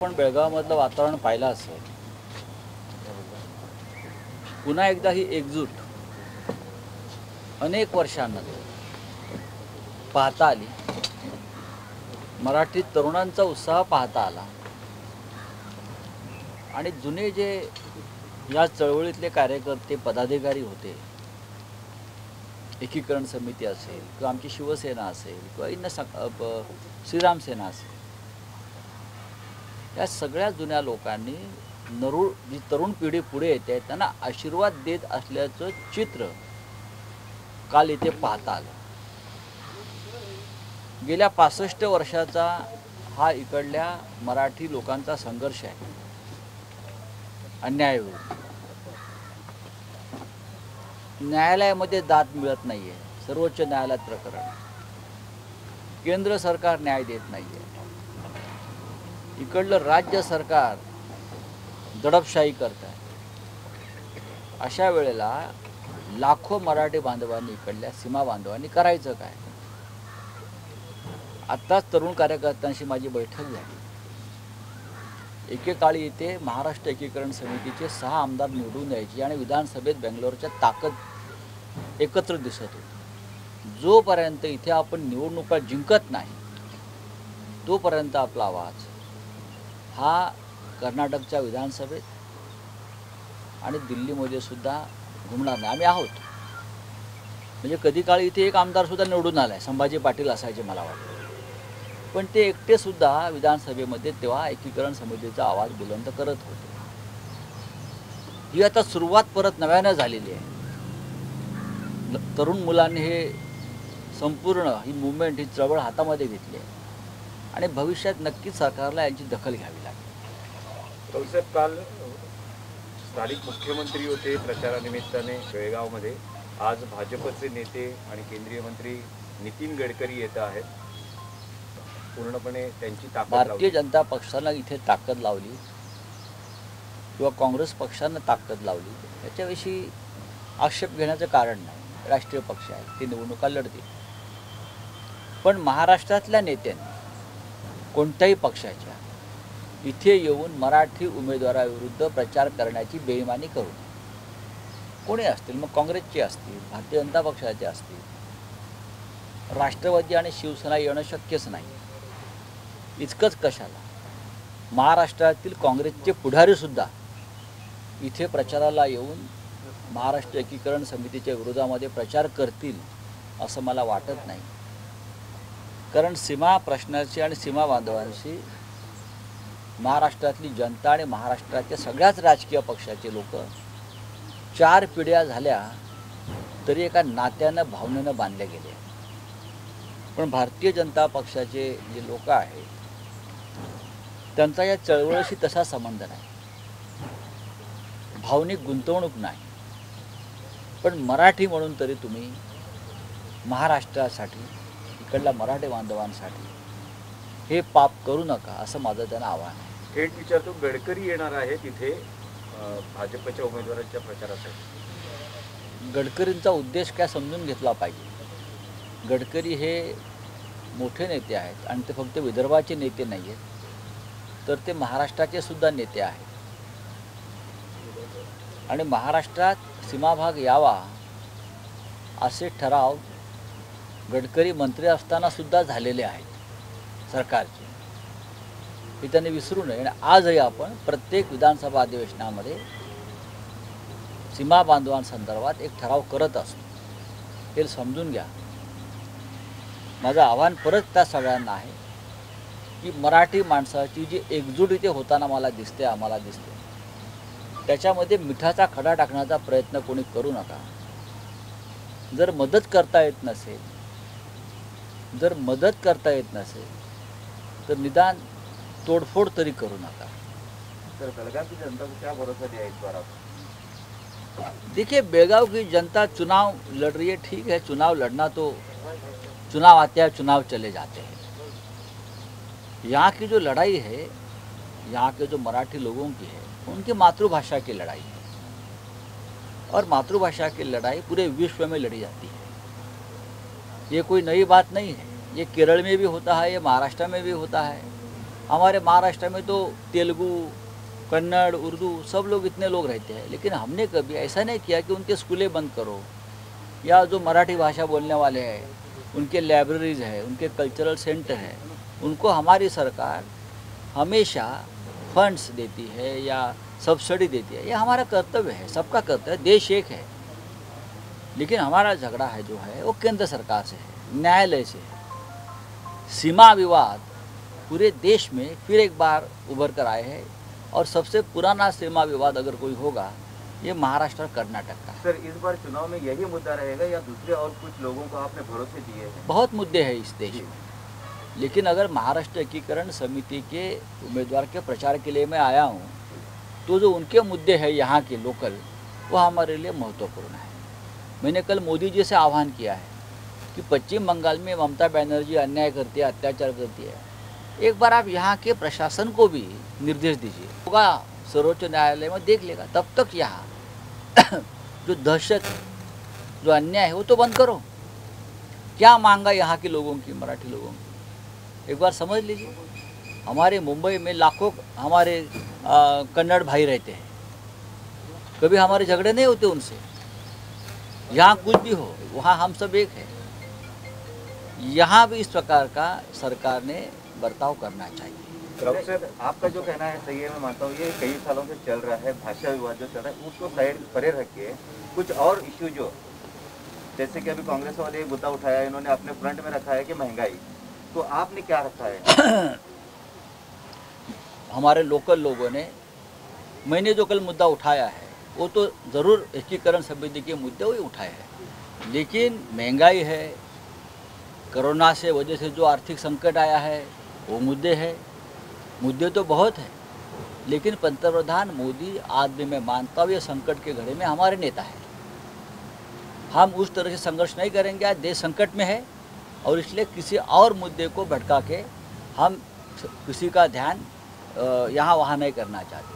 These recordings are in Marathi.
पण बेळगावमधलं वातावरण पाहिलं असेल, पुन्हा एकदा ही एकजूट अनेक वर्षांनंतर पाहता आली. मराठी तरुणांचा उत्साह पाहता आला आणि जुने जे या चळवळीतले कार्यकर्ते पदाधिकारी होते, एकीकरण समिती असेल किंवा आमची शिवसेना असेल किंवा श्रीराम सेना असेल, या सगळ्या जुन्या लोकांनी जी तरुण पिढी पुढे येते त्यांना आशीर्वाद देत असल्याचं चित्र काल इथे पाहता आलं. गेल्या 65 वर्षाचा हा इकडल्या मराठी लोकांचा संघर्ष आहे अन्यायाविरुद्ध. न्यायालयामध्ये दाद मिळत नाही आहे, सर्वोच्च न्यायालयात प्रकरण, केंद्र सरकार न्याय देत नाही आहे, इकडलं राज्य सरकार दडपशाही करत आहे. अशा वेळेला लाखो मराठी बांधवांनी, इकडल्या सीमा बांधवांनी करायचं काय? आत्ताच तरुण कार्यकर्त्यांशी माझी बैठक झाली. एकेकाळी इथे महाराष्ट्र एकीकरण समितीचे 6 आमदार निवडून यायचे आणि विधानसभेत बेंगलोरच्या ताकद एकत्र दिसत होती. जोपर्यंत इथे आपण निवडणुका जिंकत नाही तोपर्यंत आपला आवाज हा कर्नाटकच्या विधानसभेत आणि दिल्लीमध्ये सुद्धा घुमणार नाही. आम्ही आहोत. म्हणजे कधी काळी इथे एक आमदारसुद्धा निवडून आला आहे, संभाजी पाटील असायचे मला वाटतं, पण ते एकटेसुद्धा विधानसभेमध्ये तेव्हा एकीकरण समितीचा आवाज बुलंद करत होते. ही आता सुरुवात परत नव्यानं झालेली आहे. तरुण मुलांनी हे संपूर्ण ही मूवमेंट, ही चळवळ हातामध्ये घेतली आहे आणि भविष्यात नक्कीच सरकारला यांची दखल घ्यावी लागेल. रावसाहेब, काल स्थानिक मुख्यमंत्री होते प्रचारानिमित्ताने बेळगावमध्ये. आज भाजपचे नेते आणि केंद्रीय मंत्री नितीन गडकरी येत आहेत. पूर्णपणे त्यांची ताकद भारतीय जनता पक्षानं इथे ताकद लावली किंवा काँग्रेस पक्षानं ताकद लावली याच्याविषयी आक्षेप घेण्याचं कारण नाही. राष्ट्रीय पक्ष आहे, ते निवडणुका लढतील. पण महाराष्ट्रातल्या नेत्यांनी कोणत्याही पक्षाच्या इथे येऊन मराठी उमेदवाराविरुद्ध प्रचार करण्याची बेईमानी करू नये. कोणी असतील, मग काँग्रेसचे असतील, भारतीय जनता पक्षाचे असतील, राष्ट्रवादी आणि शिवसेना येणं शक्यच नाही. इतकंच कशाला, महाराष्ट्रातील काँग्रेसचे पुढारीसुद्धा इथे प्रचाराला येऊन महाराष्ट्र एकीकरण समितीच्या विरोधामध्ये प्रचार करतील असं मला वाटत नाही. कारण सीमा प्रश्नाची आणि सीमा बांधवांशी महाराष्ट्रातली जनता आणि महाराष्ट्राच्या सगळ्याच राजकीय पक्षाचे लोक 4 पिढ्या झाल्या तरी एका नात्यानं, भावनेनं बांधले गेले. पण भारतीय जनता पक्षाचे जे लोक आहेत त्यांचा या चळवळीशी तसा संबंध नाही, भावनिक गुंतवणूक नाही. पण मराठी म्हणून तरी तुम्ही महाराष्ट्रासाठी, इकडल्या मराठी बांधवांसाठी हे पाप करू नका असं माझं त्यांना आव्हान आहे. थेट विचारतो, गडकरी येणार आहेत इथे भाजपच्या उमेदवारांच्या प्रचारासाठी. गडकरींचा उद्देश काय समजून घेतला पाहिजे. गडकरी हे मोठे नेते आहेत आणि ते फक्त विदर्भाचे नेते नाही आहेत, तर ते महाराष्ट्राचे सुद्धा नेते आहेत. आणि महाराष्ट्रात सीमाभाग यावा असे ठराव गडकरी मंत्री असताना सुद्धा झालेले आहेत सरकारचे. हे त्यांनी विसरू नये. आणि आजही आपण प्रत्येक विधानसभा अधिवेशनामध्ये सीमा बांधवांसंदर्भात एक ठराव करत असतो, हे समजून घ्या. माझं आव्हान परत त्या सगळ्यांना आहे की मराठी माणसाची जी एकजूट इथे होताना मला दिसते, आम्हाला दिसते, त्याच्यामध्ये मिठाचा खडा टाकण्याचा प्रयत्न कोणी करू नका. जर मदत करता येत नसेल तर निदान तोडफोड तरी करू नका. तर बेळगाव की जनता को क्या भरोसा दिया इस बार? देखिए, बेळगाव की जनता चुनाव लड़ रही है, ठीक है, चुनाव लड़ना तो, चुनाव आते हैं, चुनाव चले जाते हैं. यहाँ की जो लड़ाई है, यहाँ के जो मराठी लोगों की है, उनकी मातृभाषा की लड़ाई है. और मातृभाषा की लड़ाई पूरे विश्व में लड़ी जाती है. ये कोई नई बात नहीं है. ये केरल में भी होता है, ये महाराष्ट्र में भी होता है, हमारे महाराष्ट्र में तो तेलुगु, कन्नड़, उर्दू सब लोग इतने लोग रहते हैं, लेकिन हमने कभी ऐसा नहीं किया कि उनके स्कूलें बंद करो, या जो मराठी भाषा बोलने वाले हैं उनके लाइब्रेरीज है, उनके कल्चरल सेंटर है, उनको हमारी सरकार हमेशा फंड्स देती है या सब्सिडी देती है। ये हमारा कर्तव्य है, सबका कर्तव्य है, देश एक है। लेकिन हमारा झगड़ा है जो है वो केंद्र सरकार से है, न्यायालय से है। सीमा विवाद पूरे देश में फिर एक बार उभर कर आए हैं, और सबसे पुराना सीमा विवाद अगर कोई होगा ये महाराष्ट्र और कर्नाटक का है। सर, इस बार चुनाव में यही मुद्दा रहेगा या दूसरे और कुछ लोगों को आपने भरोसे दिए हैं? बहुत मुद्दे हैं इस देश में, लेकिन अगर महाराष्ट्र एकीकरण समिति के उम्मीदवार के प्रचार के लिए मैं आया हूँ, तो जो उनके मुद्दे हैं यहाँ के लोकल, वो हमारे लिए महत्वपूर्ण है। मैंने कल मोदी जी से आह्वान किया है कि पश्चिम बंगाल में ममता बनर्जी अन्याय करती है, अत्याचार करती है, एक बार आप यहाँ के प्रशासन को भी निर्देश दीजिए, होगा सर्वोच्च न्यायालय में देख लेगा। तब तक यहाँ जो दहशत, जो अन्याय है वो तो बंद करो। क्या मांगा यहाँ के लोगों की, मराठी लोगों की, एक बार समझ लीजिए। हमारे मुंबई में लाखों हमारे कन्नड़ भाई रहते हैं, कभी हमारे झगड़े नहीं होते उनसे। यहाँ कुछ भी हो, वहाँ हम सब एक हैं। यहाँ भी इस प्रकार का सरकार ने बर्ताव करना चाहिए। राउत साहब, आपका जो कहना है सही है, मैं मानता हूँ। ये कई सालों से चल रहा है, भाषा विवाद जो चल रहा है उसको साइड परे रख के कुछ और इश्यू जो, जैसे कि अभी कांग्रेस वाले मुद्दा उठाया, इन्होंने अपने फ्रंट में रखा है कि महंगाई, तो आपने क्या रखा है? हमारे लोकल लोगों ने, मैंने जो कल मुद्दा उठाया है वो तो ज़रूर एकीकरण समिति के मुद्दे वही उठाए हैं, लेकिन महंगाई है, कोरोना से वजह से जो आर्थिक संकट आया है वो मुद्दे हैं। मुद्दे तो बहुत हैं, लेकिन पंतप्रधान मोदी आज भी मैं मानता हूँ ये संकट के घड़े में हमारे नेता हैं। हम उस तरह से संघर्ष नहीं करेंगे। आज देश संकट में है और इसलिए किसी और मुद्दे को भटका के हम किसी का ध्यान यहाँ वहाँ नाही करना चाहते।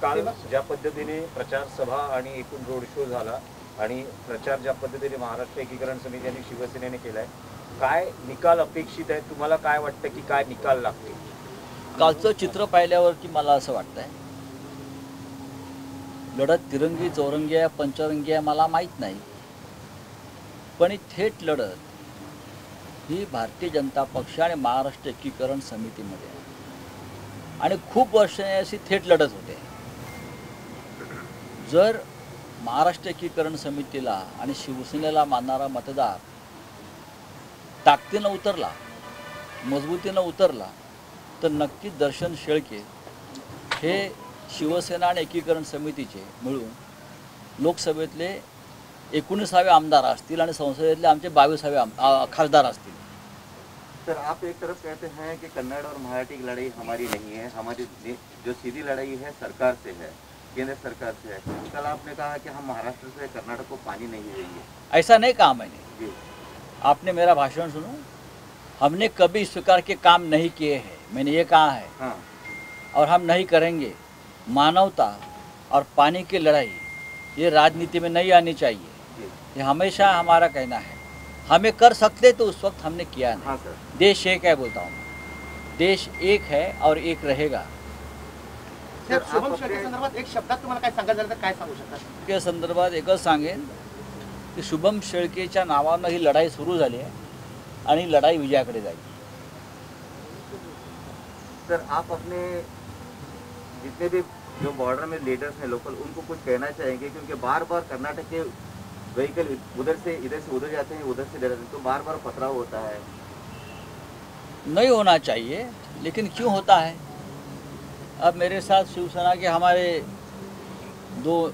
काल ज्या पद्धतीने प्रचार सभा आणि एकूण रोड शो झाला आणि प्रचार ज्या पद्धतीने महाराष्ट्र एकीकरण समिती आणि शिवसेनेने केलाय, काय निकाल अपेक्षित आहे? तुम्हाला काय वाटतं की काय निकाल लागतील? कालचं चित्र पाहिल्यावर की मला असं वाटतंय लढत तिरंगी चौरंगी आहे पंचरंगी आहे मला माहीत नाही, पण ही थेट लढत ही भारतीय जनता पक्ष आणि महाराष्ट्र एकीकरण समितीमध्ये आहे आणि खूप वर्षांनी अशी थेट लढत होते। जर महाराष्ट्र एकीकरण समितीला आणि शिवसेनेला मानणारा मतदार ताकदीनं उतरला, मजबूतीनं उतरला, तर नक्कीच दर्शन शेळके हे शिवसेना आणि एकीकरण समितीचे मिळून लोकसभेतले 19वे आमदार असतील आणि संसदेतले आमचे 22वे खासदार असतील। सर, आप एक तरफ कहते हैं कि कन्नड़ और मराठी की लड़ाई हमारी नहीं है, हमारी जो सीधी लड़ाई है सरकार से है, केंद्र सरकार से है। कल आपने कहा कि हम महाराष्ट्र से कर्नाटक को पानी नहीं देंगे। ऐसा नहीं कहा मैंने जी, आपने मेरा भाषण सुनो। हमने कभी इस प्रकार के काम नहीं किए हैं, मैंने ये कहा है। हाँ, और हम नहीं करेंगे। मानवता और पानी की लड़ाई ये राजनीति में नहीं आनी चाहिए, जी, ये हमेशा हमारा कहना है। हमें कर सकते तो उस वक्त हमने किया नहीं। हाँ सर। देश एक है बोलता हूँ, देश एक है और एक रहेगा। साहेब, शुभम शेळके संदर्भात एक शब्दात तुम्हाला काय सांगायचं झालं तर काय सांगू शकता? के संदर्भात एकच सांगेन की शुभम शेळकेच्या नावानं ही लढाई सुरू झाली आहे आणि लढाई विजयाकडे जाईल। सर, आप अपने जितने भी जो बॉर्डर में लीडर्स हैं लोकल, उनको कुछ कहना चाहेंगे? क्योंकि बार बार कर्नाटक के व्हीकल उधर से इधर से उधर जाते हैं, उधर से इधर जाते हैं, तो बार बार पथराव होता है। नहीं होना चाहिए, लेकिन क्यों होता है? अब मेरे साथ शिवसेना के हमारे 2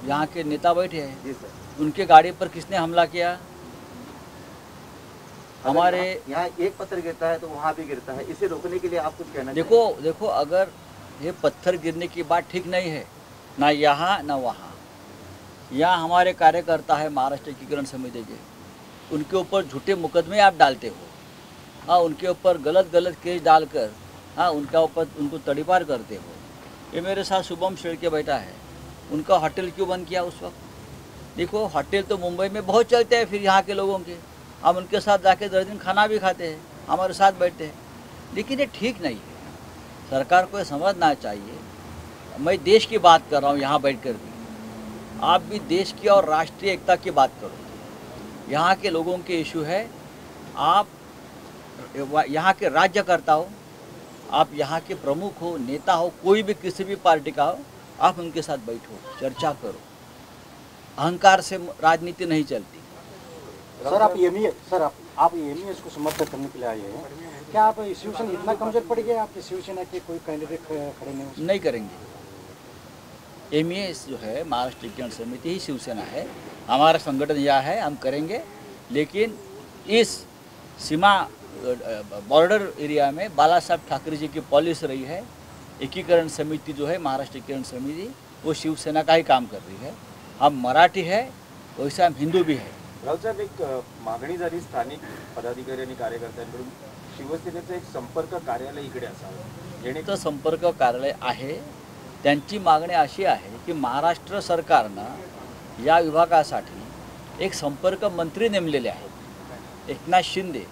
यहाँ के नेता बैठे हैं, जी सर। उनके गाड़ी पर किसने हमला किया? हमारे यहाँ एक पत्थर गिरता है तो वहाँ भी गिरता है, इसे रोकने के लिए आप कुछ कहना देखो अगर ये पत्थर गिरने की बात ठीक नहीं है, ना यहाँ ना वहाँ। यहाँ हमारे कार्यकर्ता है महाराष्ट्र एकीकरण समिति के, उनके ऊपर झूठे मुकदमे आप डालते हो, हाँ, उनके ऊपर गलत केस डालकर, हाँ, उनको तड़ीपार करते हो। ये मेरे साथ शुभम शेळके बैठा है, उनका होटल क्यों बंद किया उस वक्त? देखो, होटल तो मुंबई में बहुत चलते हैं, फिर यहाँ के लोगों के हम उनके साथ जाके 10 दिन खाना भी खाते हैं, हमारे साथ बैठते हैं। लेकिन ये ठीक नहीं है। सरकार को ये समझना चाहिए, मैं देश की बात कर रहा हूँ यहाँ बैठ कर भी, आप भी देश की और राष्ट्रीय एकता की बात करो। यहाँ के लोगों के इशू है, आप यहाँ के राज्यकर्ता हो, आप यहाँ के प्रमुख हो, नेता हो, कोई भी किसी भी पार्टी का हो, आप उनके साथ बैठो, चर्चा करो। अहंकार से राजनीति नहीं चलती। सर आप एमईएस को समर्थन करने के लिए आए हैं, क्या आप शिवसेना इतना कमजोर पड़ गया, आपकी शिवसेना के कोई कैंडिडेट खड़े नहीं करेंगे। एमईएस जो है महाराष्ट्र ऐक्य समिति ही शिवसेना है, हमारा संगठन यह है, हम करेंगे। लेकिन इस सीमा बॉर्डर एरिया में बाला साहब ठाकरे जी की पॉलिसी रही है, एकीकरण समिति जो है महाराष्ट्र एकीकरण समिति वो शिवसेना का ही काम कर रही है। हम मराठी है, वैसे हम हिंदू भी है। राऊत साहेब, एक मागणी झाली स्थानिक पदाधिकारी आणि कार्यकर्त्यांकडून, शिवसेनेचं एक संपर्क कार्यालय इकडे असावं, जेणेकरून संपर्क कार्यालय आहे। त्यांची मागणी अशी आहे की महाराष्ट्र सरकारनं या विभागासाठी एक संपर्क मंत्री नेमलेले आहेत, एकनाथ शिंदे।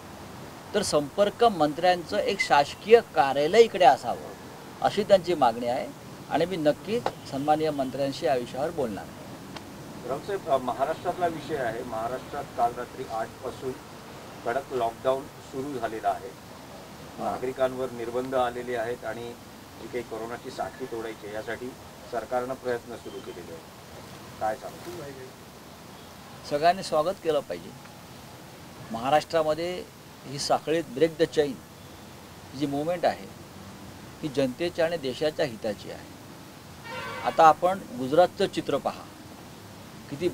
तर संपर्क मंत्र्यांचं एक शासकीय कार्यालय इकडे असावं अशी त्यांची मागणी आहे आणि मी नक्कीच सन्माननीय मंत्र्यांशी या विषयावर बोलणार आहे। राऊत साहेब, महाराष्ट्रातला विषय आहे। महाराष्ट्रात काल रात्री 8 पासून कडक लॉकडाऊन सुरू झालेला आहे। नागरिकांवर निर्बंध आलेले आहेत आणि जी काही कोरोनाची साखळी तोडायची आहे यासाठी सरकारनं प्रयत्न सुरू केलेले आहेत, काय सांगतो? सगळ्यांनी स्वागत केलं पाहिजे। महाराष्ट्रामध्ये ही साखळीत ब्रेक द चेन जी मूवमेंट आहे ही जनतेच्या आणि देशाच्या हिताची आहे। आता आपण गुजरातचं चित्र पहा, किती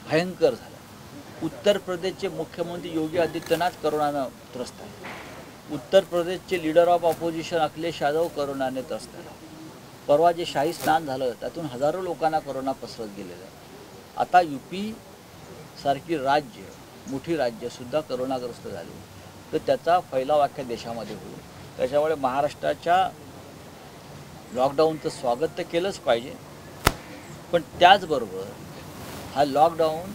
भयंकर झालं। उत्तर प्रदेशचे मुख्यमंत्री योगी आदित्यनाथ कोरोनानं त्रस्त आहे। उत्तर प्रदेशचे leader of opposition Akhilesh Yadav कोरोनाने त्रस्त आहे। परवा जे शाही स्नान झालं त्यातून हजारो लोकांना कोरोना पसरत गेलेला आहे। आता यूपी सारखी राज्य, मोठी राज्यसुद्धा कोरोनाग्रस्त झाली, तर त्याचा फैलाव अख्ख्या देशामध्ये होईल। त्याच्यामुळे महाराष्ट्राच्या लॉकडाऊनचं स्वागत तर केलंच पाहिजे, पण त्याचबरोबर हा लॉकडाऊन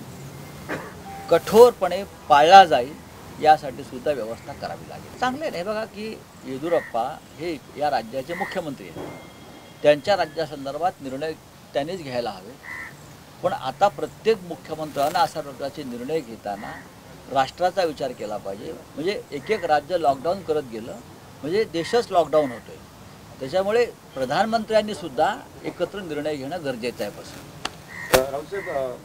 कठोरपणे पाळला जाईल यासाठी सुद्धा व्यवस्था करावी लागेल। चांगले नाही बघा की येदियुरप्पा हे या राज्याचे मुख्यमंत्री आहेत, त्यांच्या राज्यासंदर्भात निर्णय त्यांनीच घ्यायला हवे। पण आता प्रत्येक मुख्यमंत्र्यांना अशा प्रकारचे निर्णय घेताना राष्ट्राचा विचार केला पाहिजे। म्हणजे एक एक राज्य लॉकडाऊन करत गेलं म्हणजे देशच लॉकडाऊन होतोय। त्याच्यामुळे प्रधानमंत्र्यांनी सुद्धा एकत्र निर्णय घेणं गरजेचं आहे। बस राऊत साहेब,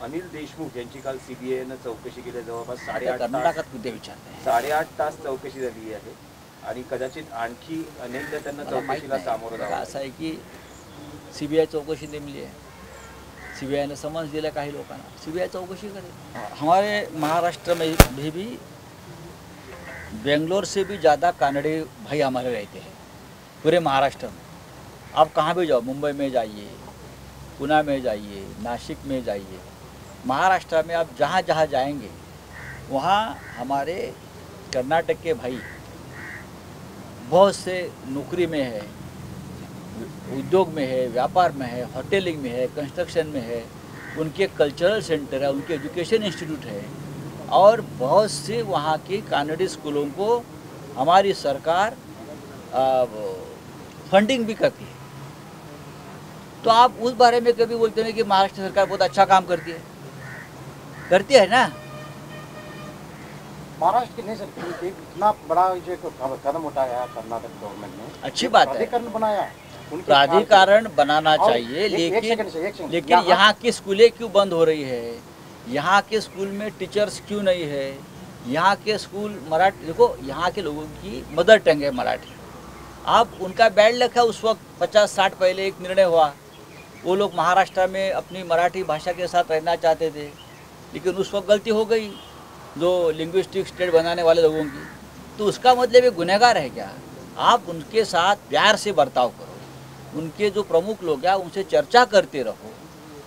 अनिल देशमुख यांची काल सीबीआयनं चौकशी केली, जवळपास 8.5 कर्नाटकात कुठे विचारते, 8.5 तास चौकशी झाली आहे आणि कदाचित आणखी अनेकदा त्यांना चौकशीला सामोरं जावं। असं आहे की सीबीआय चौकशी नेमली है, सीबीआई ने समन्स दिया काही लोकांना, सीबीआई चौकशी करे। हमारे महाराष्ट्र में भी बेंगलोर से भी ज़्यादा कानड़ी भाई हमारे रहते हैं पूरे महाराष्ट्र में। आप कहाँ भी जाओ, मुंबई में जाइए, पुणे में जाइए, नासिक में जाइए, महाराष्ट्र में आप जहाँ जहाँ जाएंगे वहाँ हमारे कर्नाटक के भाई बहुत से नौकरी में है, उद्योग में है, व्यापार में है, होटलिंग में है, कंस्ट्रक्शन में है, उनके कल्चरल सेंटर है, उनके एजुकेशन इंस्टीट्यूट है, और बहुत से वहाँ के कानड़ी स्कूलों को हमारी सरकार फंडिंग भी करती है। तो आप उस बारे में कभी बोलते हैं कि महाराष्ट्र सरकार बहुत अच्छा काम करती है ना? महाराष्ट्र की नहीं सर, इतना बड़ा जो कदम उठाया कर्नाटक गवर्नमेंट ने, अच्छी बात है, प्राधिकरण बनाया, प्राधिकरण बनाना चाहिए। लेकिन यहाँ की स्कूलें क्यों बंद हो रही है? यहाँ के स्कूल में टीचर्स क्यों नहीं है? यहाँ के स्कूल मराठी, देखो यहाँ के लोगों की मदर टंग है मराठी। आप उनका बैड लक है, उस वक्त 50-60 पहले एक निर्णय हुआ, वो लोग महाराष्ट्र में अपनी मराठी भाषा के साथ रहना चाहते थे, लेकिन उस वक्त गलती हो गई जो लिंग्विस्टिक स्टेट बनाने वाले लोगों की। तो उसका मतलब ये गुनहगार है क्या? आप उनके साथ प्यार से बर्ताव करो, उनके जो प्रमुख लोग हैं उनसे चर्चा करते रहो,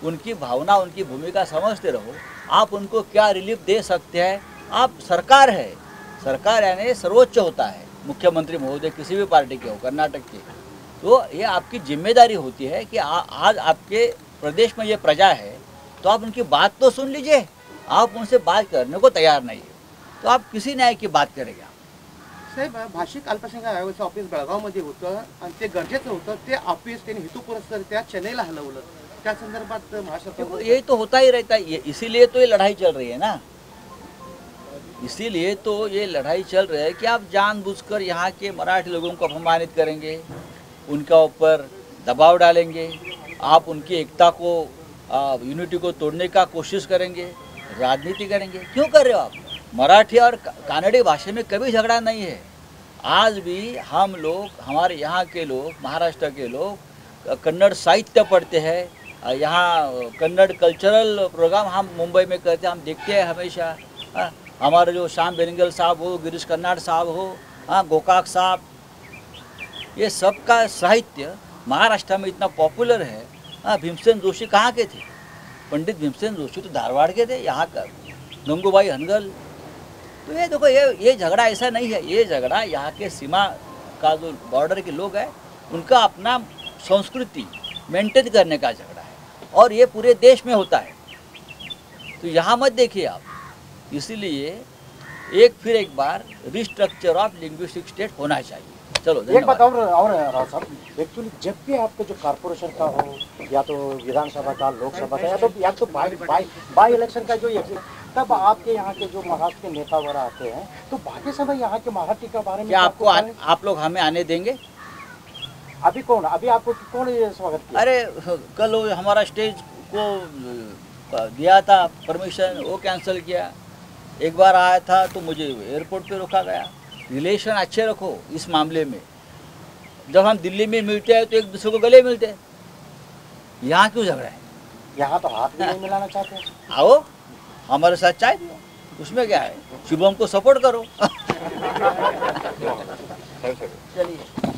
उनकी भावना, उनकी भूमिका समझते रहो। आप उनको क्या रिलीफ दे सकते हैं? आप सरकार है, सरकार यानी सर्वोच्च होता है, मुख्यमंत्री महोदय किसी भी पार्टी के हो, कर्नाटक के, तो ये आपकी जिम्मेदारी होती है कि आज आपके प्रदेश में ये प्रजा है तो आप उनकी बात तो सुन लीजिए। आप उनसे बात करने को तैयार नहीं है तो आप किसी न्याय की बात करेंगे? साहेब भाषिक अल्पसंख्याक आयोगाचं ऑफिस बेळगावमध्ये होतं आणि ते गरजेचं होतं ते ऑफिस त्यांनी हेतुपुरस्सरित्या चेन्नईला हलवलं त्या संदर्भात महाराष्ट्र यही तो होता ही रहता है, इसीलिए तो ये लड़ाई चल रही है ना, इसीलिए तो ये लड़ाई चल रही है कि आप जानबूझकर यहाँ के मराठी लोगों को अपमानित करेंगे, उनका ऊपर दबाव डालेंगे, आप उनकी एकता को यूनिटी को तोड़ने का कोशिश करेंगे, राजनीति करेंगे। क्यों कर रहे हो आप? मराठी और कानड़ी भाषा में कभी झगड़ा नहीं है। आज भी हम लोग, हमारे यहाँ के लोग, महाराष्ट्र के लोग कन्नड़ साहित्य पढ़ते हैं, यहाँ कन्नड़ कल्चरल प्रोग्राम हम मुंबई में करते हैं, हम देखते हैं हमेशा। हमारे जो श्याम बेनेगल साहब हो, गिरीश कर्नाड साहब हो, गोकाक साहब, ये सब का साहित्य महाराष्ट्र में इतना पॉपुलर है। भीमसेन जोशी कहाँ के थे? पंडित भीमसेन जोशी तो धारवाड़ के थे, यहाँ का गंगूबाई हनगल। तो ये देखो, ये झगड़ा ऐसा नहीं है, ये झगड़ा यहाँ के सीमा का जो बॉर्डर के लोग हैं उनका अपना संस्कृति मेंटेन करने का झगड़ा है, और ये पूरे देश में होता है। तो यहाँ मत देखिए आप। इसीलिए एक बार रिस्ट्रक्चर ऑफ लिंग्विस्टिक स्टेट होना चाहिए। चलो एक बात और राव साहब, एक्चुअली जब भी आपका जो कॉर्पोरेशन का हो या तो विधानसभा का, लोकसभा का, या तो बाई इलेक्शन का जो तब आपके यहाँ के जो महाराष्ट्र के नेता वगैरह आते हैं, तो बाकी समय यहाँ के मराठी के बारे में क्या आप लोग हमें आने देंगे? अभी आपको कौन ये स्वागत किया? अरे कल वो हमारा स्टेज को दिया था परमिशन, वो कैंसिल किया। एक बार आया था तो मुझे एयरपोर्ट पे रोका गया। रिलेशन अच्छे रखो इस मामले में। जब हम दिल्ली में मिलते हैं तो एक दूसरे को गले मिलते हैं, यहाँ क्यों झगड़ा है? यहाँ तो हाथ भी नहीं मिलाना चाहते। आओ हमारे साथ चाय पियो, उसमें क्या है? शुभम को सपोर्ट करो। चलिए।